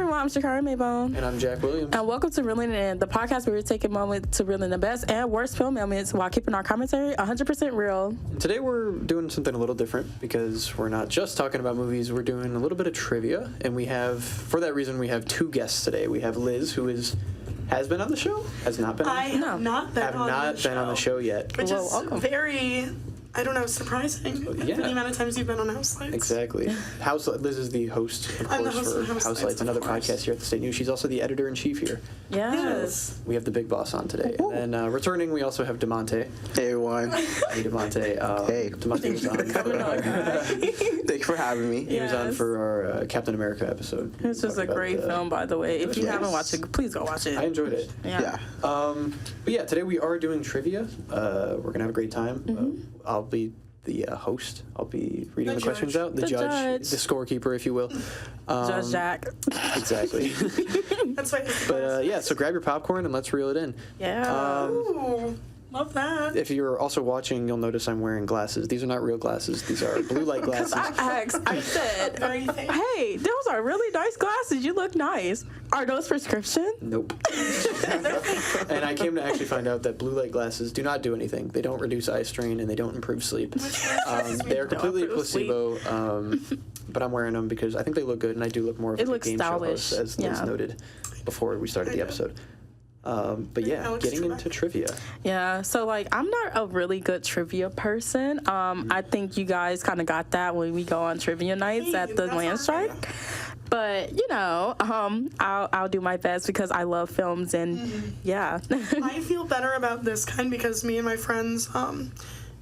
everyone, I'm Shakyra Mabone. And I'm Jack Williams. And welcome to Reeling In, the podcast where we take a moment to reel in the best and worst film moments while keeping our commentary 100% real. And today we're doing something a little different because we're not just talking about movies, we're doing a little bit of trivia. And we have, for that reason, we have two guests today. We have Liz, who has been on the show, has not been on the show. I have not been on the show yet. Which is very... I don't know, surprising. Yeah. The amount of times you've been on House Lights. Exactly. Liz is the host, of I'm the course, host for of House Lights, another podcast here at the State News. She's also the editor-in-chief here. Yes. We have the big boss on today. Ooh. And then returning, we also have Demonte. Hey, everyone. Hey, Demonte. Hey. Demonte was on. Thank you for having me. He was on for our Captain America episode. It's just a great film, by the way. If you haven't watched it, please go watch it. I enjoyed it. Yeah. But yeah, today we are doing trivia. We're going to have a great time. Mm-hmm. I'll be the host. I'll be reading the questions out. The judge. The scorekeeper, if you will. Judge Jack. Exactly. That's right. But yeah, so grab your popcorn and let's reel it in. Yeah. Ooh, love that. If you're also watching, you'll notice I'm wearing glasses. These are not real glasses. These are blue light glasses. I said, hey, those are really nice glasses. You look nice. Are those prescription? Nope. And I came to actually find out that blue light glasses do not do anything. They don't reduce eye strain and they don't improve sleep. They're completely a placebo. But I'm wearing them because I think they look good and I do look more of a game show host, as Liz noted before we started the episode. But yeah, getting into trivia. Yeah, so I'm not a really good trivia person. I think you guys kind of got that when we go on trivia nights at the Land Strike. But I'll do my best because I love films and yeah. I feel better about this kind because me and my friends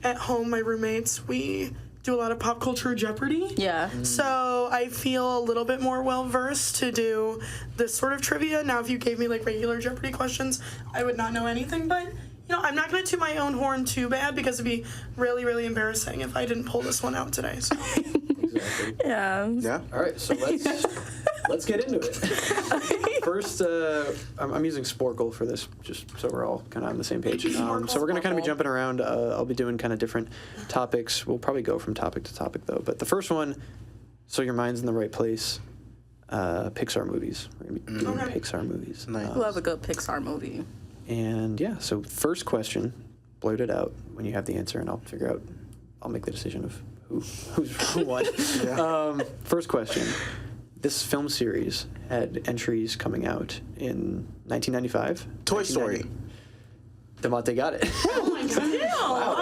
at home, my roommates, we do a lot of pop culture Jeopardy. Yeah. So I feel a little bit more well-versed to do this sort of trivia. Now, if you gave me, regular Jeopardy questions, I would not know anything. But, I'm not going to toot my own horn too bad because it'd be really, really embarrassing if I didn't pull this one out today. So. Exactly. Yeah. All right, so let's get into it. First, I'm using Sporkle for this, just so we're all kind of on the same page. So we're going to kind of be jumping around. I'll be doing kind of different topics. We'll probably go from topic to topic, though. But the first one, so your mind's in the right place, Pixar movies. We're going to be doing Pixar movies. Nice. I love a good Pixar movie. And, yeah, so first question, blurt it out when you have the answer, and I'll make the decision of who won. First question. This film series had entries coming out in 1995. Toy Story. Demonte got it. Oh my God. Wow. I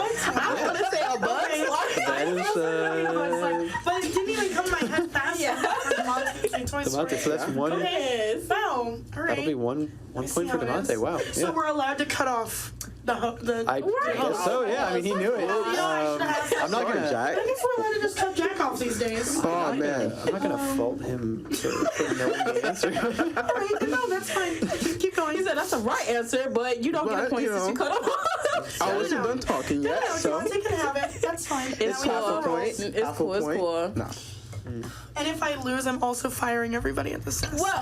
was going to say a Bug's Life. That is... But it didn't even come to my head fast enough for Demonte to say Toy Story. Demonte, so that's one... Yes. Wow. All right. That'll be one point for Demonte. Wow. So we're allowed to cut off the I guess so, yeah. I mean, he knew it. I'm not going to... Jack. I guess we're allowed to just cut Jack off these days. Oh, man. I'm not going to fault him for knowing the answer. All right, no, that's fine. Keep going. He said that's the right answer, but you don't get a point since you cut off. I wasn't done talking yet, so... No, Demonte can have it. That's fine. It's cool. Half a point. It's cool. No. And if I lose, I'm also firing everybody at the set. Well,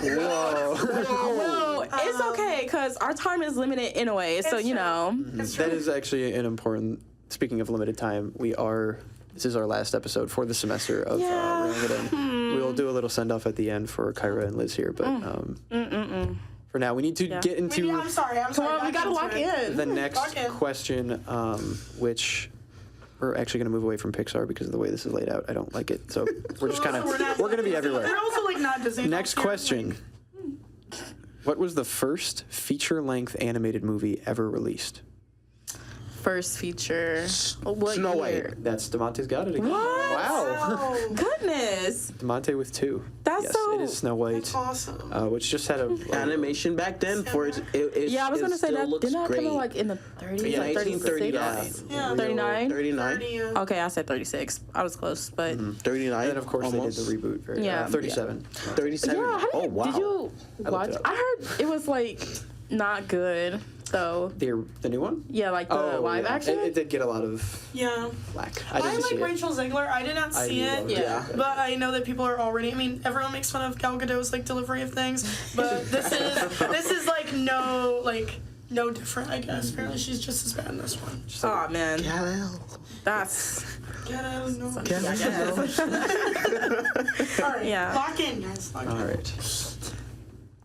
it's okay because our time is limited anyway. So That is actually an important. Speaking of limited time, this is our last episode for the semester of Reeling It In. We will do a little send off at the end for Kyra and Liz here, but for now we need to get into. I'm sorry. Come on, we gotta lock in. The next question, which. We're actually going to move away from Pixar because of the way this is laid out. I don't like it. So we're just kind of, we're going to be everywhere. We're also not Disney. Next question. What was the first feature-length animated movie ever released? First feature. Snow White. That's Demonte's got it again. What? Wow. Goodness. Demonte with 2. That's yes, so... it is Snow White. That's awesome. Which just had a... Animation back then for it yeah, I was going to say that. Didn't that come out in the 30s? Yeah, 1939. Yeah. 39? 39. Okay, I said 36. I was close, but... 39. And then, of course, almost. they did the reboot. Yeah. 37. 37. Yeah, wow. Did you watch? I heard it was, not good. So the new one? Yeah, the live action? It did get a lot of flack. I like Rachel Zegler. I did not see it. Yeah. But I know that people are already, everyone makes fun of Gal Gadot's delivery of things. But this is no different, I guess. Apparently she's just as bad in this one. Oh man. That's no. All right. Yeah. Lock in, guys. All right.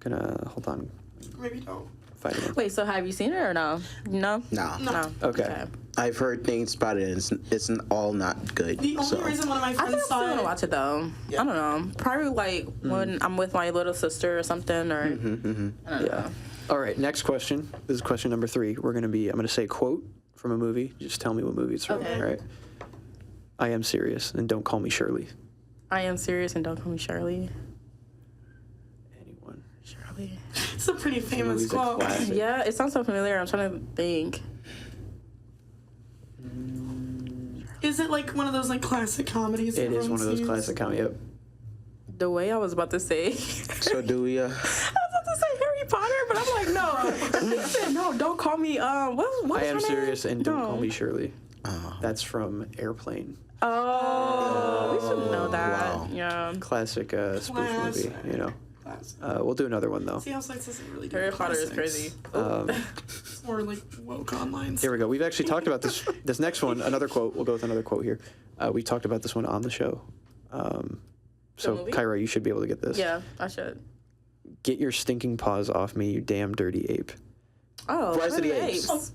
Gonna hold on. Maybe don't. Find it. Wait, so have you seen it or no? No? Nah. No. Okay. I've heard things about it, and it's all not good. The only so. reason one of my I friends think I'm still saw gonna it. watch it though. Yeah. I don't know. Probably like when I'm with my little sister or something, or I don't Yeah. know. All right. Next question. This is question number 3. I'm gonna say a quote from a movie. Just tell me what movie it's from. Okay. All right. I am serious, and don't call me Shirley. I am serious and don't call me Shirley. Anyone? Shirley. It's a pretty famous movie's a quote. classic. Yeah, it sounds so familiar. I'm trying to think. Is it like one of those like classic comedies? It is one of those everyone classic comedy. Yep. The way I was about to say. So do we? I was about to say Harry Potter, but I'm like, no. He said, no, don't call me. What I am her name? serious, and don't No. call me Shirley. That's from Airplane. Oh, we should know that. Wow. Yeah. Classic spoof movie. Classic. You know. Classic. We'll do another one though. See how Sites doesn't really do Harry Potter is classics. crazy. It's more like woke online. Here we go. We've actually talked about this. This next one, another quote. We'll go with another quote here. We talked about this one on the show. So, movie? Kyra, you should be able to get this. Yeah, I should. Get your stinking paws off me, you damn dirty ape. Oh, Rise of the Planet Apes. Apes.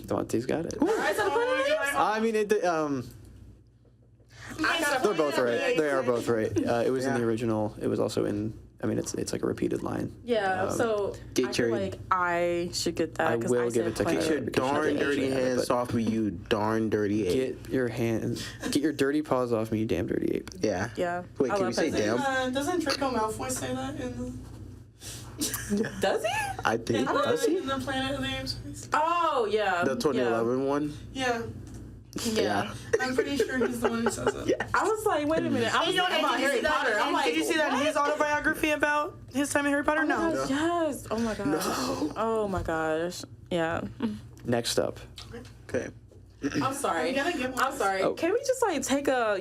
Demonte's got it. Rise of the Planet Apes? I mean, they're both right. They are both right. It was in the original. It was also in. I mean, it's like a repeated line. Yeah, so get I feel your- like I should get that. I 'cause will give said it to Planet Keisha. Get your Apes. because she darn didn't dirty actually have it, hands but- off me, you darn dirty ape. Get your dirty paws off me, you damn dirty ape. Yeah. Yeah. Wait, I can you love say Planet damn? Doesn't Draco Malfoy say that in Apes. Does he? I think. Does he? in the Planet of the Apes? Oh, yeah. The 2011 one? Yeah, Yeah. I'm pretty sure he's the one who says it. I was like, wait a minute. I was thinking about Harry Potter. I'm like, did you see that in his autobiography about his time in Harry Potter? No. gosh, yes. Oh my gosh. Oh my gosh. Yeah. Next up. Okay. I'm sorry. I'm gonna get one. I'm sorry. Oh. Can we just like take a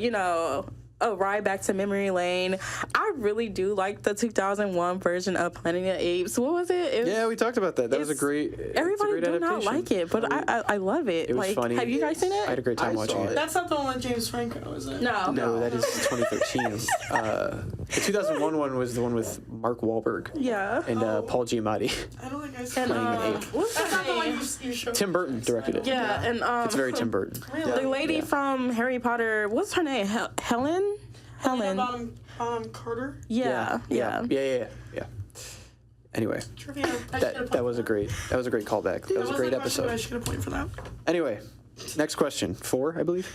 ride back to memory lane? I really do like the 2001 version of Planet of the Apes. What was it? Yeah, we talked about that. That was a It's- great. Everybody it's a do great not adaptation. like it, but I love it. It was like, funny. have you guys seen I had a it? great time I watching saw it. it. That's not the one with James Franco, is it? No. No, that is 2013. The 2001 one was the one with Mark Wahlberg Yeah. and Paul Giamatti. I don't think I saw And that. Playing an ape. what's That's her not the one name? you showed. Tim Burton directed it. Yeah, and It's very Tim Burton. Really? the lady from Harry Potter. What's her name? Helen. Helen. Carter. Yeah. Yeah. Anyway, Trivia. that was a great callback. That was a great I episode. should get a point for that. Anyway, next question. 4, I believe.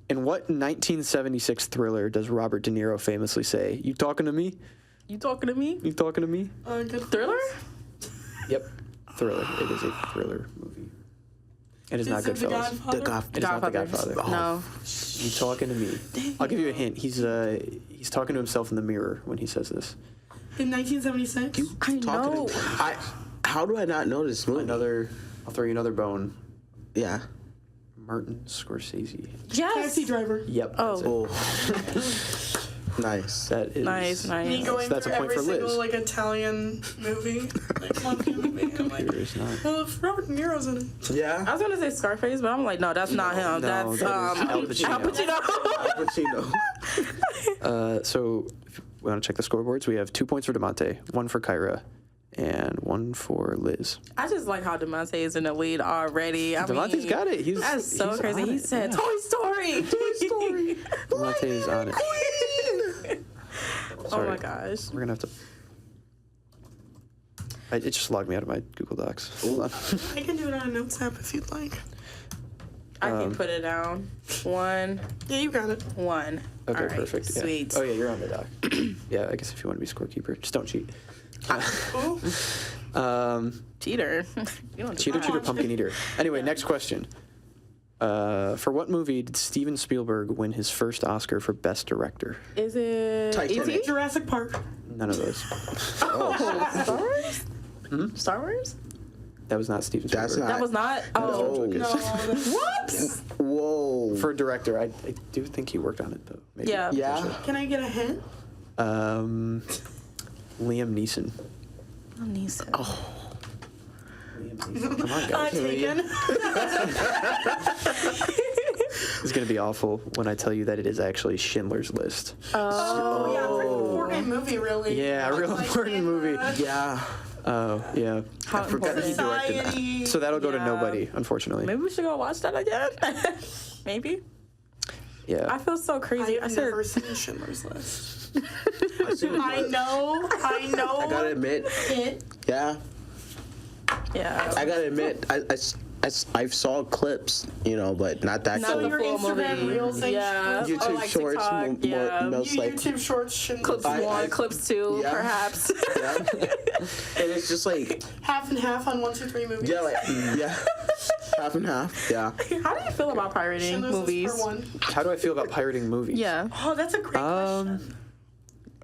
In what 1976 thriller does Robert De Niro famously say, "You talking to me? You talking to me? You talking to me?" Good Thriller? Yep. Thriller. It is a thriller movie. It is not Is it The Goodfellas. Godfather? It is not The Godfather. No. You talking to me? I'll give you a hint. He's talking to himself in the mirror when he says this. In 1976? I know. How do I not know this movie? I'll throw you another bone. Yeah. Martin Scorsese. Yes. Taxi driver. Yep. Oh. That's it. Oh. Nice. That is Nice. Me going That's a through point every for Liz. single like Italian movie, like mafia movie. I'm like, Here is not. well, if Robert De Niro's in it. I Yeah. was gonna say Scarface, but I'm like, no, that's not him. No, That's that is Al Pacino. Al Pacino. Pacino. So if we want to check the scoreboards. We have 2 points for Demonte, 1 for Kyra, and 1 for Liz. I just like how Demonte is in the lead already. Demonte's got it. That's so crazy. on He it. said Yeah. Toy Story. Toy Story. Demonte is on it. Oh Sorry. my gosh. We're gonna have to. It just logged me out of my Google Docs. Hold on. I can do it on a notes app if you'd like. I can put it down. 1, Yeah, you got it. 1. Okay, All right, perfect. Yeah. Sweet. Oh yeah, you're on the doc. Yeah, I guess if you want to be scorekeeper, just don't cheat. Oh, Cheater. You don't do Cheater, that. cheater, pumpkin eater. Anyway, next question. For what movie did Steven Spielberg win his first Oscar for Best Director? Is it Titanic. E.T.? Jurassic Park. None of those. Oh, Star Wars? Star Wars? That was not Steven Spielberg. That's not. That was not. Oh, No. No, that's, what? Whoa. For director, I do think he worked on it though. Maybe. Yeah. Yeah. can I get a hint? Liam Neeson. Neeson. Liam Neeson. Come on, guys. Taken. It's gonna be awful when I tell you that it is actually Schindler's List. Oh, yeah, important movie, really. Yeah, a real Like, important in movie. the Yeah. Oh, yeah. How I forgot he important? directed that. Society. So that'll go to Yeah. nobody, unfortunately. Maybe we should go watch that again. Maybe. Yeah. I feel so crazy. I've I said, never seen Schindler's List. I seen it. I know. I gotta admit, it. yeah. yeah. I gotta admit, I saw clips, you know, but not that Not So the your close. full Instagram movie. reels and Yeah. shit. YouTube Or like shorts, TikTok, more yeah. most like. YouTube shorts, Schindler's Clips List. one, clips two, Yeah. perhaps. Yeah. And it's just like, Half and half on 1, 2, 3 movies. yeah, like, yeah. Half and half, yeah. How do you feel about pirating Schindler's List movies? part 1. How do I feel about pirating movies? Yeah. Oh, that's a great question.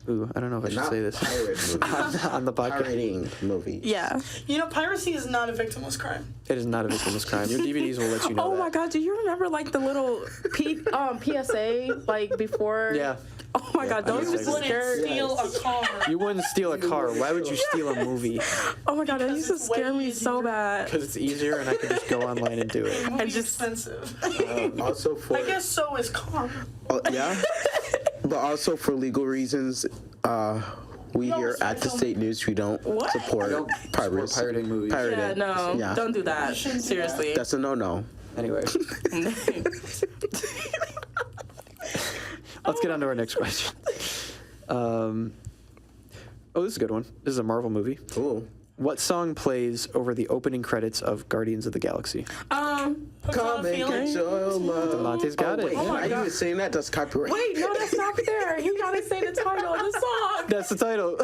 Ooh, I don't know if I should Not say this pirate movies. on the podcast. Pirating movies. Yeah. You know, piracy is not a victimless crime. It is not a victimless crime. Your DVDs will let you know Oh that. my God! Do you remember like the little PSA like before? Yeah. Oh my God! I Those know used to exactly. scare. Steal a car. You wouldn't steal a car. Why would you steal a movie? Oh my God! That used to it's way scare me so easier. bad. Because it's easier and I can just go online and do it. Movie's just- expensive. Also for I guess so is car. yeah, but also for legal reasons, we No, here it's at the film. State News we don't What? support Don't pirates. support pirating movies. Pirating. Yeah, no, Yeah. don't do that. shouldn't do Seriously. That's a no. Anyway, let's get on to our next question. Oh, this is a good one. This is a Marvel movie. Ooh. What song plays over the opening credits of Guardians of the Galaxy? Come and get your love. Demonte's got it. Wait, Oh are you even saying that? That's copyright. Wait, no, that's not fair. You gotta say the title of the song. That's the title.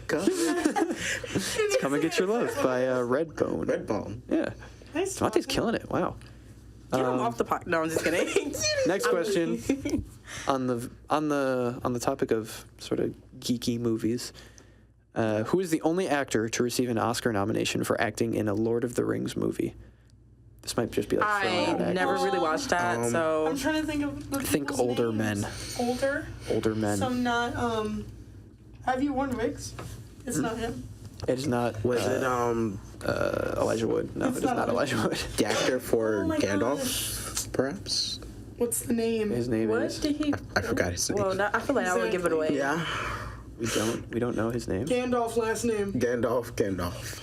Come. Come and Get Your Love by Redbone. Redbone. Yeah. Nice Demonte's talking. killing it. Wow. Get him off the pot. No, I'm just kidding. Next question. on the topic of sort of geeky movies, who is the only actor to receive an Oscar nomination for acting in a Lord of the Rings movie? This might just be like throwing I out actors. never really watched that, so I'm trying to think of the think people's older names. men. Older? Older men. So not, have you worn wigs? It's not him. It is not. Was it Elijah Wood? No, It's it is not not Elijah Wood. the actor for Oh my Gandalf? gosh. Perhaps. What's the name? His name what is. did he? I forgot his name. Well, I feel like I would give it away. Yeah. We don't know his name. Gandalf last name. Gandalf.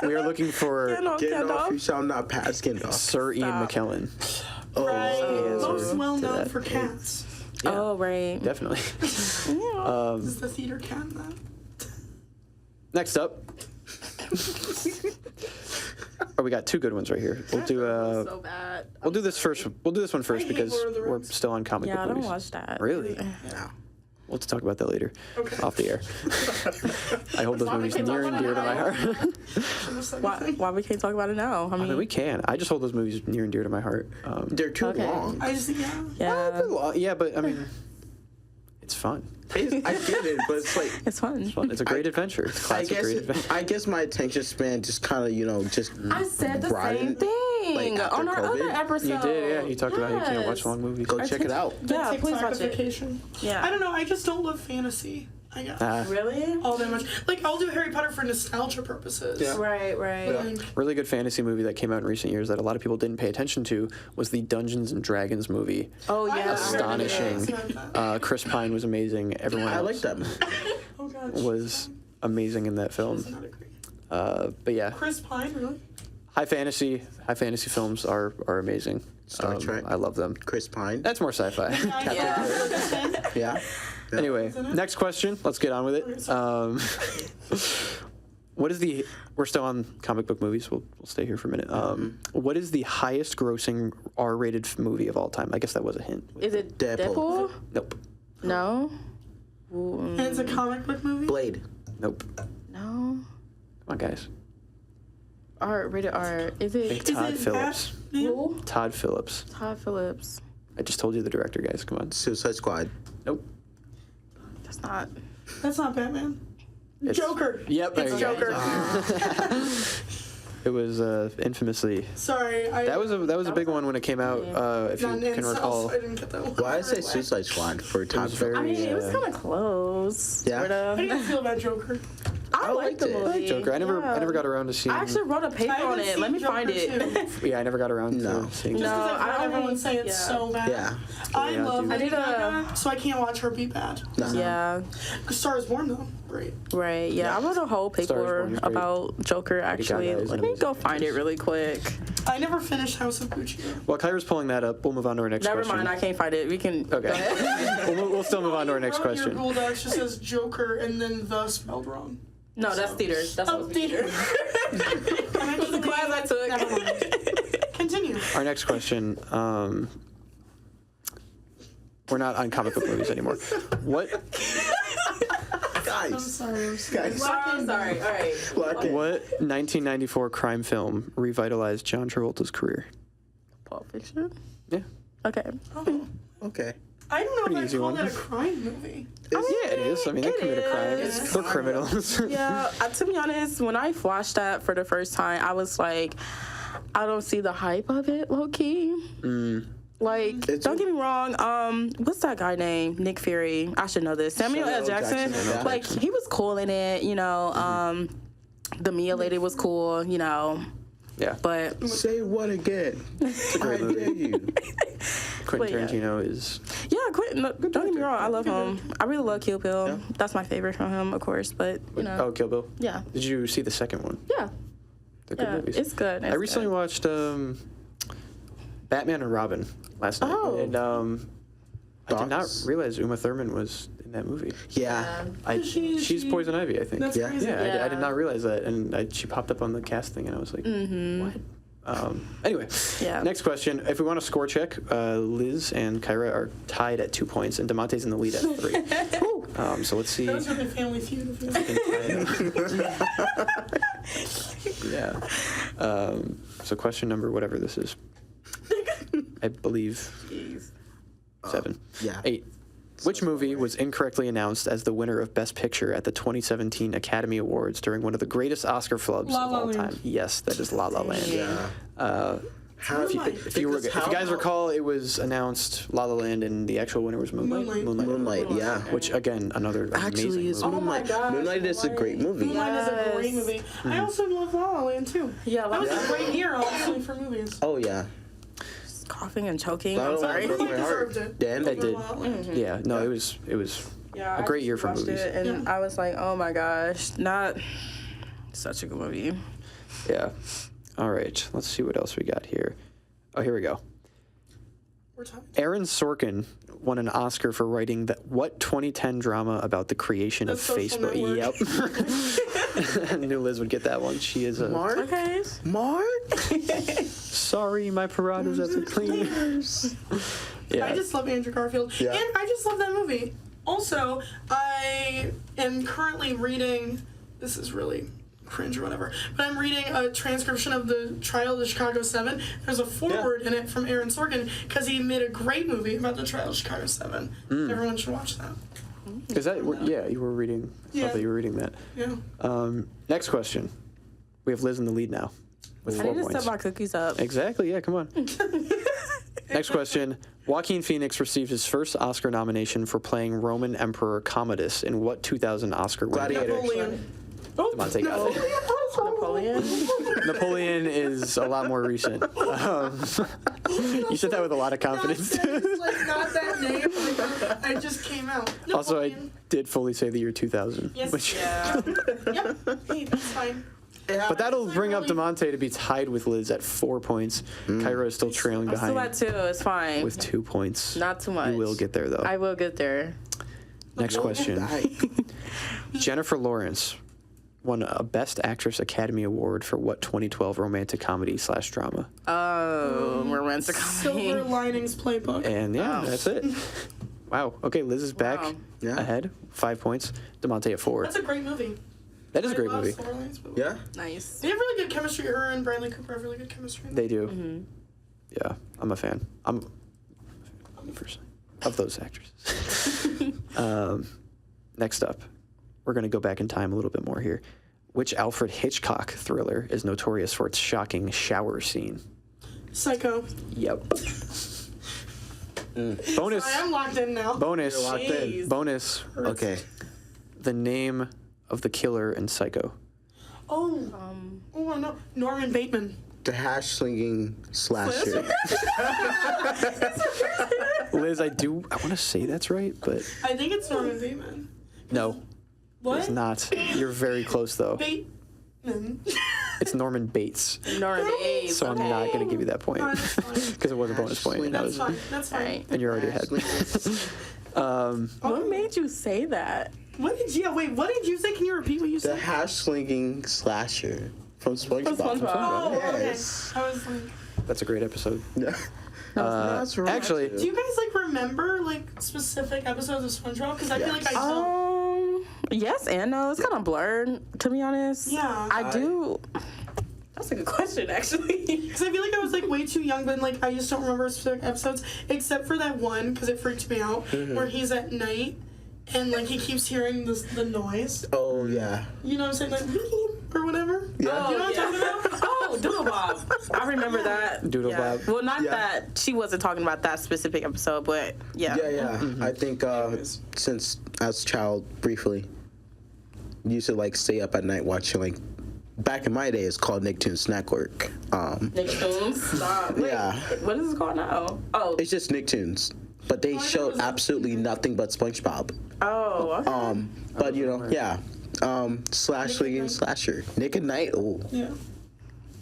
We are looking for Gandalf, Gandalf, you Gandalf. shall not pass Gandalf. Sir Ian Stop. McKellen. Right. is Most to well known that. for cats. Yeah. Oh right. Definitely. Is the theater cat in that? Next up. Oh, we got two good ones right here. We'll do So bad. we'll do this first. We'll do this one first I hate because Lord of the we're Rings. still on comic Yeah, I book don't movies. watch that. Really? Yeah. We'll have to talk about that later, Okay. off the air. I hold those Why we movies can't near talk and dear to about my it heart. Why we can't talk about it now? I I mean, mean, we can. I just hold those movies near and dear to my heart. They're too Okay. long. I just, yeah. yeah, Yeah, but I mean, it's fun. I get it, but it's like it's fun. Fun. It's a great adventure. It's a classic great adventure. I guess my attention span just kind of just I said the broadened. same thing like, after on our COVID? other episode. You did, yeah. You talked about how you can't watch Yes. long movies. Go check it out. Yeah, please watch it. TikTokification. Yeah. I don't know. I just don't love fantasy. I guess. Really? All that much. Like, I'll do Harry Potter for nostalgia purposes. Yeah. Right, right. Like, Really good fantasy movie that came out in recent years that a lot of people didn't pay attention to was the Dungeons and Dragons movie. Oh I yeah. haven't heard of it. Astonishing. It's not that. Chris Pine was amazing. Everyone I else like that movie. Oh, gosh. was amazing in that Does film. not agree. But yeah, Chris Pine, really? high fantasy films are amazing. Star Trek. I love them. Chris Pine. That's more sci-fi. Yeah. Yeah. Anyway, next question. Let's get on with it. What is the? We're still on comic book movies. We'll stay here for a minute. What is the highest grossing R-rated movie of all time? I guess that was a hint. Is it Deadpool. Deadpool? Nope. No. And it's a comic book movie? Blade. Nope. No. Come on, guys. R, rated R. Is it? Think Todd it Phillips. Who? Todd Phillips. Todd Phillips. I just told you the director, guys. Come on. Suicide Squad. Nope. That's not. That's not Batman. It's- Joker. Yep. There It's you go. Joker. It was infamously. Sorry. That was a big one when it came out. If you Not can incels. recall. I didn't get that one. Why did I say Suicide Squad for Todd was very- I mean, it was Yeah. kind of close. Yeah. Sort of. How do you feel about Joker? I like liked the it. I movie. I like Joker. I never got around to seeing. I actually wrote a paper I haven't on it. seen Let me Joker find it. too. Yeah, I never got around No. to seeing. Just No, because I've heard I everyone only- say it's yeah. so bad. Yeah. I love dude. Lady did a- Gaga, so I can't watch her be bad. Yeah. Star is Born though, great. Right. Yeah. I wrote a whole Star is Born paper is great. about Joker. Actually, Gaga is let me amazing. go find it really quick. I never finished House of Gucci. While Kyra's pulling that up, we'll move on to our next Never question. mind. I can't find it. We can. Okay. Go ahead. we'll still move on to our next Your question. Google Docs just says Joker and then the spelled wrong. No, that's theaters. That's Oh, supposed to be theater. It was the class I took. Never mind. Continue. Our next question. We're not on comic book movies anymore. What I'm Guys, sorry. guys, I'm sorry. All right. lock in. what 1994 crime film revitalized John Travolta's career? Pulp Fiction. Yeah. Okay. Oh, Okay. I don't know Pretty if easy I call one. that a crime movie. Yeah, it is. I mean, they It commit a crime. is. They're criminals. Yeah. To be honest, when I watched that for the first time, I was like, I don't see the hype of it, low key. Like, don't get me wrong. What's that guy named? Nick Fury. I should know this. Samuel L. Jackson. Yeah. Like, he was cool in it. You know. The Mia lady was cool. You know. Yeah. But Say what again? It's a great I movie. dare you. Quentin But yeah. Tarantino is. yeah, Quentin. No, don't get me wrong. I love him. I really love Kill Bill. Yeah. That's my favorite from him, of course. But you know. Oh, Kill Bill. Yeah. Did you see the second one? Yeah. They're good Yeah. movies. It's good. I It's recently good. watched Batman and Robin last night, Oh. and I did not Thoughts? realize Uma Thurman was in that movie. Yeah. She's Poison Ivy, I think. That's Yeah. crazy. Yeah, I did Yeah. not realize that, and she popped up on the cast thing, and I was like, what? Anyway, Yeah. next question. If we want a score check, Liz and Kyra are tied at 2 points, and Demonte's in the lead at 3. So let's see. Those are the Family Feud. Yeah. So question number, whatever this is, I believe 7. Yeah. 8. Which movie was incorrectly announced as the winner of Best Picture at the 2017 Academy Awards during one of the greatest Oscar flubs La of La all Land. time? Yes, that is La La Land. Yeah. How If you guys recall, it was announced La La Land, and the actual winner was Moonlight. Moonlight. Yeah. Which again, another Actually, amazing it's movie. Oh my Moonlight. gosh, Moonlight is a great movie. Moonlight is a great Yes. movie. I also love La La Land too. Yeah, That was La a great year, honestly, for movies. Oh yeah. coughing and choking. La La I'm sorry. Land broke my heart. Deserved it. Damn. It did. La La Land. Yeah, no, it was Yeah, a great year for watched movies. it and I was like, oh my gosh, not such a good movie. Yeah. All right, let's see what else we got here. Oh, here we go. We're talking. Aaron Sorkin won an Oscar for writing what 2010 drama about the creation of The Social Facebook? Network. Yep. I knew Liz would get that one. She is a. Mark. Okay. Mark. Sorry, my Paradas at the cleaners. Yeah. I just love Andrew Garfield. Yeah. And I just love that movie. Also, I am currently reading, this is really cringe or whatever, but I'm reading a transcription of the trial of the Chicago 7. There's a foreword in it from Aaron Sorkin because he made a great movie about the trial of Chicago 7. Everyone should watch that. Is that? Yeah, you were reading. I Yeah. thought that you were reading that. Yeah. Next question. We have Liz in the lead now with I 4 need to points. set my cookies up. Exactly. Yeah. Come on. Next question. Joaquin Phoenix received his first Oscar nomination for playing Roman Emperor Commodus in what 2000 Oscar winning? Gladiator. Napoleon. Demonte got it. Napoleon. Napoleon is a lot more recent. You said that with a lot of confidence. It's like not that name. I just came out. Also, I Napoleon. did fully say the year 2000. Yes. Which, Yeah. Yep. Hey, that's fine. but that'll bring up Demonte to be tied with Liz at 4 points. Kyra is still trailing I'm still behind at 2. It's fine. with 2 points. Not too much. You will get there, though. I will get there. Next question. Die. Jennifer Lawrence won a Best Actress Academy Award for what 2012 romantic comedy / drama? Oh, romantic comedy. Silver Linings Playbook. And yeah, Wow. that's it. Wow. Okay, Liz is back Wow. Yeah. ahead, 5 points. Demonte at 4. That's a great movie. That is a great I love movie. Silver Linings Playbook. Yeah. Nice. They have really good chemistry. Her and Bradley Cooper have really good chemistry. They do. Yeah, I'm a fan. I'm a person of those actresses. Next up, we're going to go back in time a little bit more here. Which Alfred Hitchcock thriller is notorious for its shocking shower scene? Psycho. Yep. Bonus. I am locked in now. Bonus. You're locked in. Jeez. Bonus. Okay. The name of the killer in Psycho. Oh. Oh no. Norman Bateman. The hash slinging slasher. Liz, I want to say that's right, but I think it's Norman Bateman. no, What? it's not. You're very close though. Bateman. It's Norman Bates. Norman Bates. So I'm not going to give you that point No, that's fine. because it was a bonus point. And, That's fine. That's fine. Right. and you're already ahead. What made you say that? What did you say? Can you repeat what you The said? hash slinging slasher from SpongeBob. SpongeBob. Oh, Yes. okay. I was like, That's a great episode. That's right. Actually, do you guys like remember like specific episodes of SpongeBob? Because I feel like I don't. Yes and no. It's kind of blurred, to be honest. Yeah. I do. That's a good question, actually. Because I feel like I was like way too young, but like I just don't remember specific episodes except for that one because it freaked me out where he's at night and like he keeps hearing the noise. Oh yeah. You know what I'm saying, like beep or whatever. Yeah. You know what I'm talking about? Oh, Doodle Bob. I remember that. Doodle Yeah. Bob. Well, not Yeah. that she wasn't talking about that specific episode, but yeah. Yeah. I think since as a child, briefly, used to like stay up at night watching like. Back in my day, it's called Nicktoons Network. Nicktoons. Stop. Wait, Yeah. what is it called now? Oh. It's just Nicktoons, but they showed absolutely nothing but SpongeBob. Oh. Okay. But you know, yeah. Slash slinging slasher. Nick at Night. Oh, Yeah.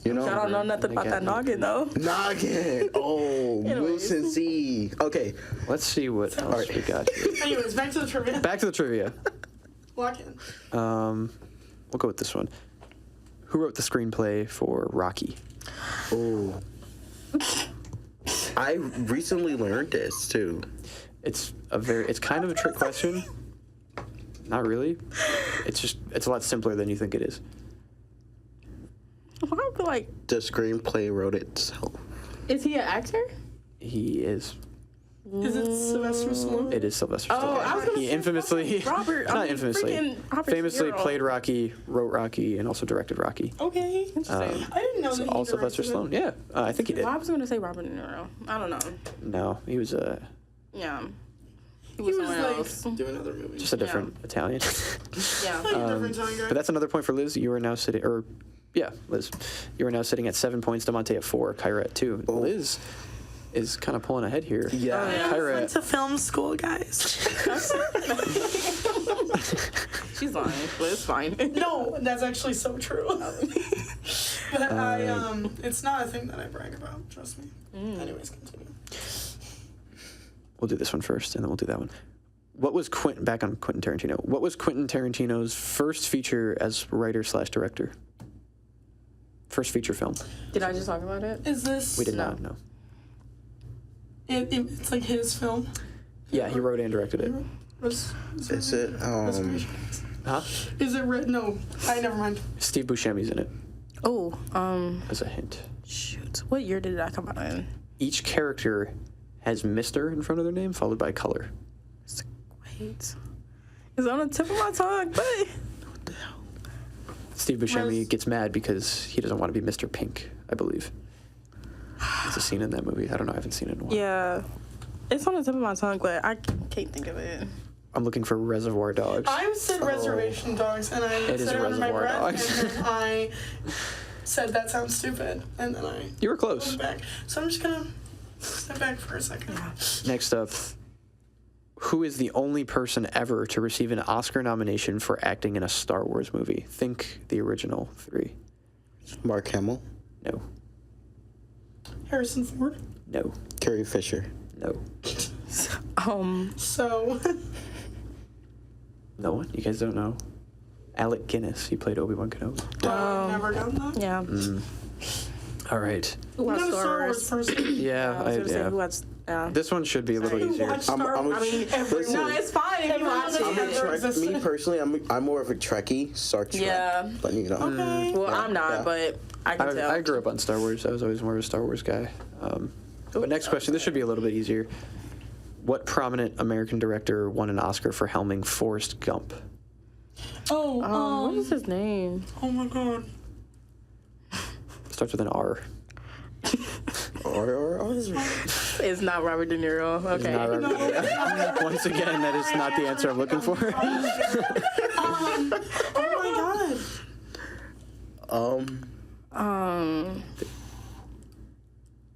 you know. I don't know nothing about that noggin though. Noggin. Oh, Anyways. Moose and Z. Okay. let's see what else we got here. Anyways, back to the trivia. Back to the trivia. Lock in. We'll go with this one. Who wrote the screenplay for Rocky? Oh. I recently learned this too. It's kind of a trick question. Not really. It's a lot simpler than you think it is. I feel like, The screenplay wrote itself. is he an actor? He is. Is it Sylvester Stallone? It is Sylvester Oh, Stallone. I was gonna He say infamously, Robert. not infamously, freaking Robert famously De Niro. played Rocky, wrote Rocky, and also directed Rocky. Okay. Interesting. I didn't know that he All Sylvester directed it. Stallone. Yeah, I think he did. Well, I was gonna say Robert De Niro. I don't know. No, he was Yeah. He He was was someone like else. doing other movies. just a different Italian. Yeah. Like a different time guy. But that's another point for Liz. You are now sitting, Liz. You are now sitting at 7 points. Demonte at 4. Kyra at 2. Liz is kind of pulling ahead here. Yeah. I Kyra went to film school, guys. She's lying, but it's fine. No, that's actually so true. But it's not a thing that I brag about. Trust me. Anyways, continue. We'll do this one first, and then we'll do that one. Back on Quentin Tarantino. What was Quentin Tarantino's first feature as writer/director? First feature film. Did I just talk about it? Is this? We did not know. It's like his film. Yeah, he wrote and directed it. Is it? Huh? Is it written? No, never mind. Steve Buscemi's in it, Oh, as a hint. shoot. What year did that come out in? Each character has Mr. in front of their name, followed by color. Wait. It's on the tip of my tongue, but Steve Buscemi Res- gets mad because he doesn't want to be Mr. Pink, I believe. There's a scene in that movie. I don't know. I haven't seen it in a while. yeah. It's on the tip of my tongue, but I can't think of it. I'm looking for Reservoir Dogs. I said Reservation Dogs, and I It is said it under my Reservoir breath, Dogs. and then I said that sounds stupid, and then I You were close. went back. So I'm just gonna step back for a second. Next up, who is the only person ever to receive an Oscar nomination for acting in a Star Wars movie? Think the original 3. Mark Hamill. No. Harrison Ford. No. Carrie Fisher. No. So No one? You guys don't know? Alec Guinness. He played Obi-Wan Kenobi. I've never done that. Yeah. All right. Who I'm has not a Star Wars Wars? person. Yeah. I was gonna say yeah. who has. Yeah. This one should be a little easier. Watch Star I'm a- Wars. I mean, Listen. no, it's fine if you watch Everyone it. knows Me personally, I'm more of a Trekkie, Star Trek. Yeah. But you know. Okay. Well, I'm not, Yeah. but I can tell. I grew up on Star Wars. I was always more of a Star Wars guy. But next question. This should be a little bit easier. What prominent American director won an Oscar for helming Forrest Gump? What is his name? Oh my god. Starts with an R. Or It's not Robert De Niro. It's Okay. not Robert- Once again, that is not the answer I'm looking for. Oh my god.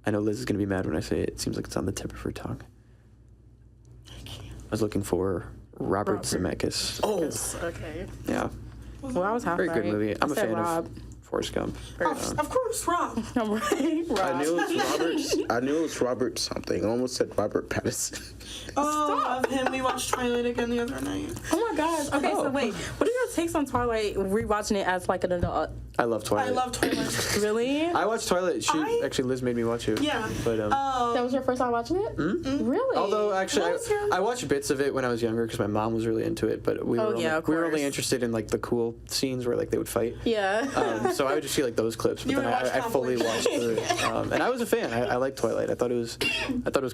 I know Liz is going to be mad when I say it. It seems like it's on the tip of her tongue. I was looking for Robert Zemeckis. Oh, Okay. Yeah. Well, I was half Very right. good movie. I'm I a said fan Rob. of Forrest Gump. Of course, Rob. I'm right. Rob. I knew it was Robert something. I almost said Robert Pattinson. Oh, I love him. We watched Twilight again the other night. Oh my gosh. Okay, so wait. What are your takes on Twilight? Rewatching it as like an adult? I love Twilight. I love Twilight. Really? I watched Twilight. Actually, Liz made me watch it. Yeah. But That was your first time watching it? Really? although actually, What was your- I watched bits of it when I was younger because my mom was really into it. But we were Oh, yeah, of we were only course. interested in like the cool scenes where like they would fight. Yeah. So I would just see like those clips, but You then would watch I fully watched compilation. it, and I was a fan. I liked Twilight. I thought it was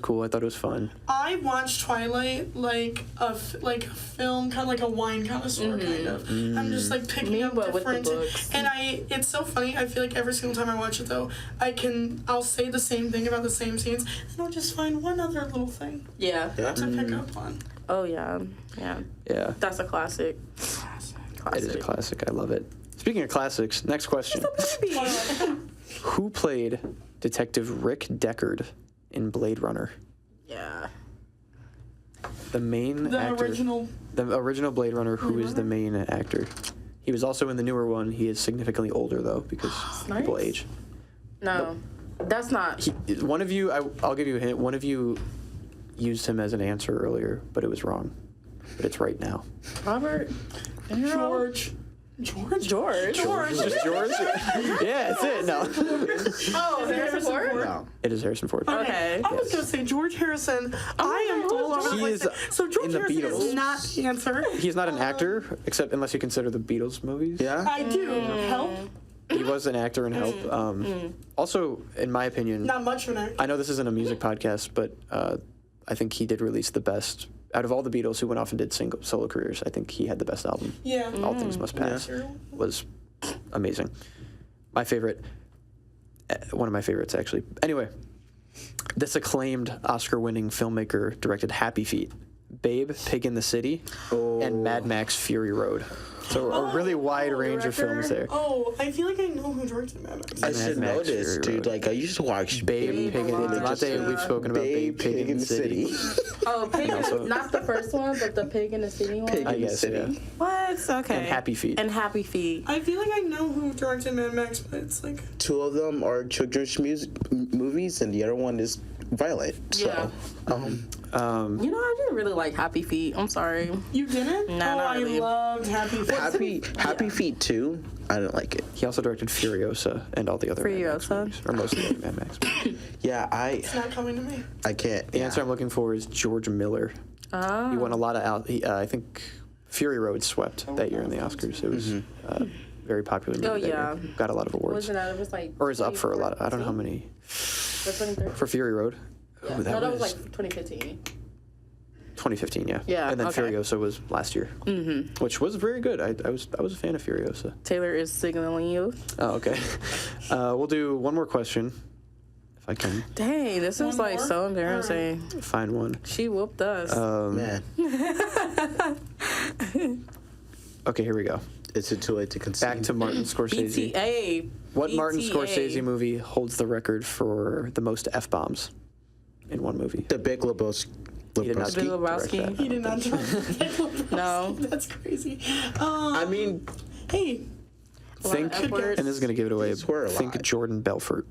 cool. I thought it was fun. I watched Twilight like a film, kind of like a wine connoisseur, kind of. I'm just like picking Me, up but with the different, books. and it's so funny. I feel like every single time I watch it though, I'll say the same thing about the same scenes, and I'll just find one other little thing Yeah. to pick up on. Oh yeah. Yeah. Yeah, That's a classic. it is a classic. I love it. Speaking of classics, next question: Who played Detective Rick Deckard in Blade Runner? Yeah. The main The actor. original. The original Blade Runner. Who is the main actor? He was also in the newer one. He is significantly older though because people Nice. age. No. That's not. One of you, I'll give you a hint. One of you used him as an answer earlier, but it was wrong. But it's right now. Robert. George. George. Just George? Yeah, it's it. No, Oh, Harrison Ford. No. it is Harrison Ford. Okay. I was gonna say George Harrison. I am all over the He place. is So George in the Harrison Beatles. is not the answer. He's not an actor, except unless you consider the Beatles movies. Yeah. I do. Help. He was an actor in Help. Also, in my opinion, Not much of an actor. I know this isn't a music podcast, but I think he did release the best out of all the Beatles who went off and did solo careers. I think he had the best album. Yeah. All Things Must Pass was amazing. My favorite, one of my favorites actually. Anyway, this acclaimed Oscar-winning filmmaker directed Happy Feet, Babe, Pig in the City, and Mad Max Fury Road. So a really wide range of films there. Oh, I feel like I know who directed Mad Max. I should Max know this, Fury dude. Road. Like I used to watch Babe, Pig in the Demonte, we've spoken about Babe, Pig in the City. Oh, Pig. also- Not the first one, but the Pig in the City one. Pig I in the guess, City. yeah. What? Okay. And Happy Feet. And Happy Feet. I feel like I know who directed Mad Max, but it's like Two of them are children's movies, and the other one is Violet. So, Yeah. You know, I didn't really like Happy Feet. I'm sorry. you didn't. Nah, oh, not really. I loved Happy Feet. Happy Feet 2. I didn't like it. He also directed Furiosa and all the other Mad Max Furiosa? movies, or most of the other Mad Max movies. Yeah, It's not coming to me. I can't. The answer I'm looking for is George Miller. He won a lot of I think Fury Road swept that year in the Oscars. It was very popular movie Oh, that yeah. year. Got a lot of awards. Wasn't that? It was like. Or is up for a lot. I don't know how many. 2013? For Fury Road. Yeah. Ooh, No, that was like 2015. 2015, yeah. Yeah, And then okay. Furiosa was last year, which was very good. I was a fan of Furiosa. Taylor is signaling you. Oh, okay. We'll do one more question, if I can Dang, this is like more? so embarrassing. find one. She whooped us. Man, Okay, here we go. it's too late to concede. Back to Martin Scorsese. BTA. What Martin BTA. Scorsese movie holds the record for the most F-bombs in one movie? The Big Lebowski. He did not Big direct Lebowski. that. He did not direct. No. That's crazy. I mean, Hey, Think, F words. and this is going to give it away, These were a think lot. Jordan Belfort.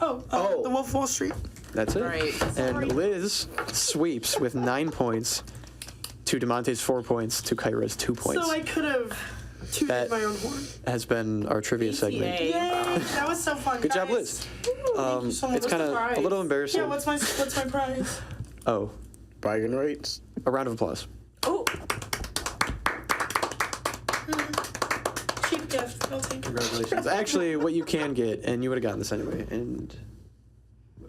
The Wolf of Wall Street. That's it. Right. And Liz sweeps with 9 points to Demonte's 4 points to Kyra's 2 points. So I could have tooted That- my own horn. Has been our trivia segment. Yay. Yay! That was so fun. Good job, guys. Liz. Thank you so much. It's kind of prize? a little embarrassing. Yeah, what's my prize? Oh, bargain rates. a round of applause. Oh, Cheap gift. I'll take it. Congratulations. Actually, what you can get, and you would have gotten this anyway, and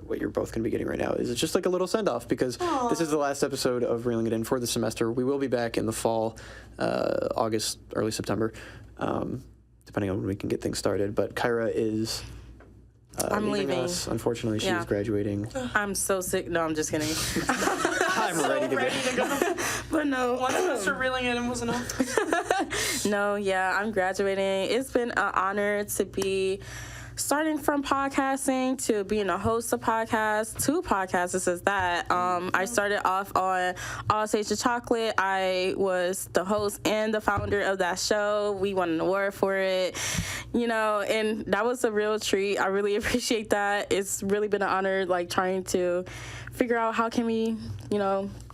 what you're both going to be getting right now is just like a little send-off because this is the last episode of Reeling It In for the semester. We will be back in the fall, August, early September, depending on when we can get things started. But Kyra is I'm leaving leaving. us. Unfortunately, Yeah. she's graduating. I'm so sick. No, I'm just kidding. I'm ready to go. But no. One semester reeling it in was enough. No, yeah, I'm graduating. It's been an honor to be starting from podcasting to being a host of podcasts, 2 podcasts. This is that. I started off on All Stage of Chocolate. I was the host and the founder of that show. We won an award for it, and that was a real treat. I really appreciate that. It's really been an honor, like, trying to figure out how can we,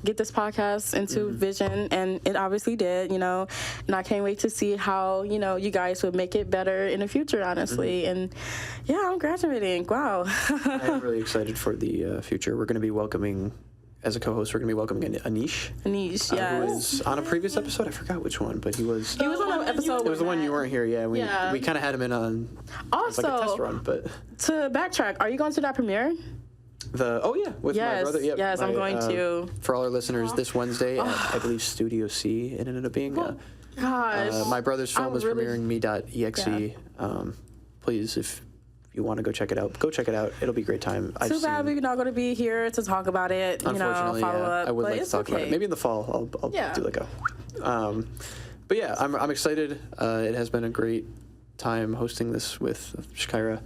get this podcast into vision, and it obviously did, and I can't wait to see how, you guys would make it better in the future, honestly. And yeah, I'm graduating. Wow. I'm really excited for the future. We're going to be welcoming, as a co-host, we're going to be welcoming Anish. Anish, Who yes. was on a previous episode. I forgot which one, but he was He was on an episode. it was the one you weren't here. Yeah, we kind of had him in on as like a test Also, run, but to backtrack, are you going to that premiere? with my brother. Yeah, yes, I'm going to. For all our listeners, this Wednesday at, I believe, Studio C, it ended up being. Gosh. My brother's film is really- premiering me.exe. Please, if you want to go check it out, go check it out. It'll be a great time. Too bad we're not going to be here to talk about it, Unfortunately, follow up. I would but like to it's talk about okay. it. Maybe in the fall, I'll do like a. But yeah, I'm excited. It has been a great time hosting this with Shakyra.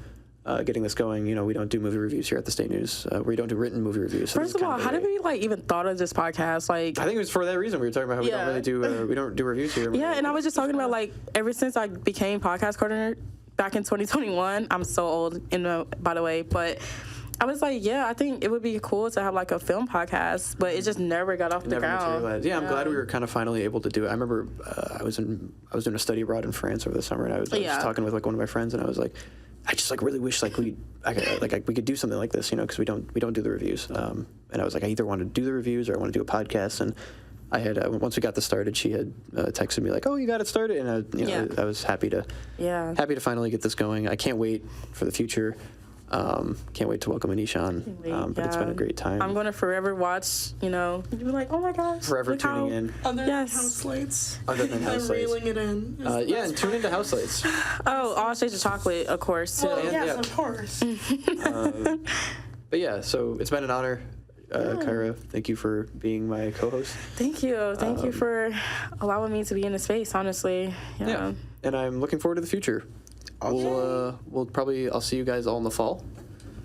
Getting this going, we don't do movie reviews here at the State News. We don't do written movie reviews. So First of all, how did we even thought of this podcast? I think it was for that reason. We were talking about how we don't really do we don't do reviews here. Yeah, and I was just talking about, like, ever since I became podcast coordinator back in 2021. I'm so old, by the way, but I was like, yeah, I think it would be cool to have like a film podcast, but it just never got off the ground. Materialized. Yeah, I'm glad we were kind of finally able to do it. I remember I was doing a study abroad in France over the summer, and I was talking with like one of my friends, and I was like, I just like really wish we could do something like this, because we don't do the reviews. And I was like, I either want to do the reviews or I want to do a podcast. And I had once we got this started, she had texted me like, "Oh, you got it started," and I was happy to finally get this going. I can't wait for the future. Can't wait to welcome Anish on. But it's been a great time. I'm going to forever watch, you'll be like, oh my gosh. Forever tuning in. Other than House Lights. Other than House Lights. Reeling it in. And tune into House Lights. Oh, All Shades of Chocolate, of course, too. Well, yes, of course. But yeah, so it's been an honor. Kyra, thank you for being my co-host. Thank you. Thank you for allowing me to be in the space, honestly. Yeah. And I'm looking forward to the future. I'll see you guys all in the fall.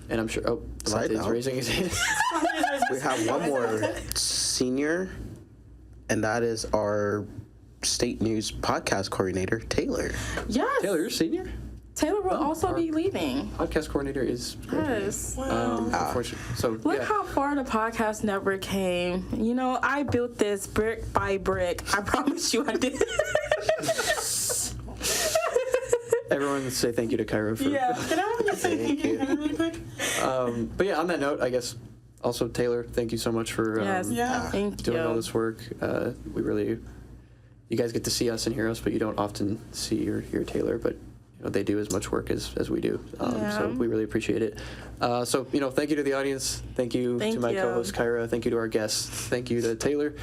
And I'm sure, Demonte's raising his hand. We have one more senior, and that is our State News podcast coordinator, Taylor. Yes. Taylor, you're senior? Taylor will also be leaving. Podcast coordinator is. Yes. Unfortunately. So, Look how far the podcast network came. I built this brick by brick. I promise you I did. Everyone say thank you to Kyra for. Yeah. Can I just say thank you really quick? But yeah, on that note, I guess also Taylor, thank you so much for thank doing you. all this work. You guys get to see us and hear us, but you don't often see or hear Taylor, but they do as much work as we do. So we really appreciate it. So thank you to the audience. Thank you to my co-host Kyra. Thank you to our guests. Thank you to Taylor.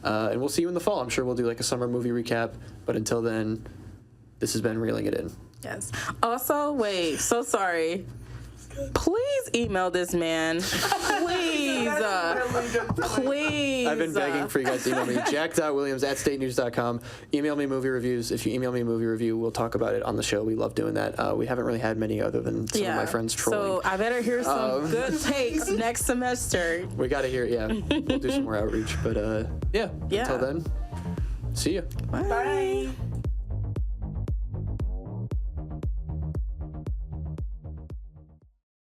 And we'll see you in the fall. I'm sure we'll do like a summer movie recap. But until then, this has been Reeling It In. Yes. Also, wait, so sorry. Please email this man. Please. Please. I've been begging for you guys to email me. jack.williams@statenews.com. Email me movie reviews. If you email me a movie review, we'll talk about it on the show. We love doing that. We haven't really had many other than some of my friends trolling. So I better hear some good takes next semester. We got to hear it, yeah. We'll do some more outreach. But, until then, see you. Bye. Bye.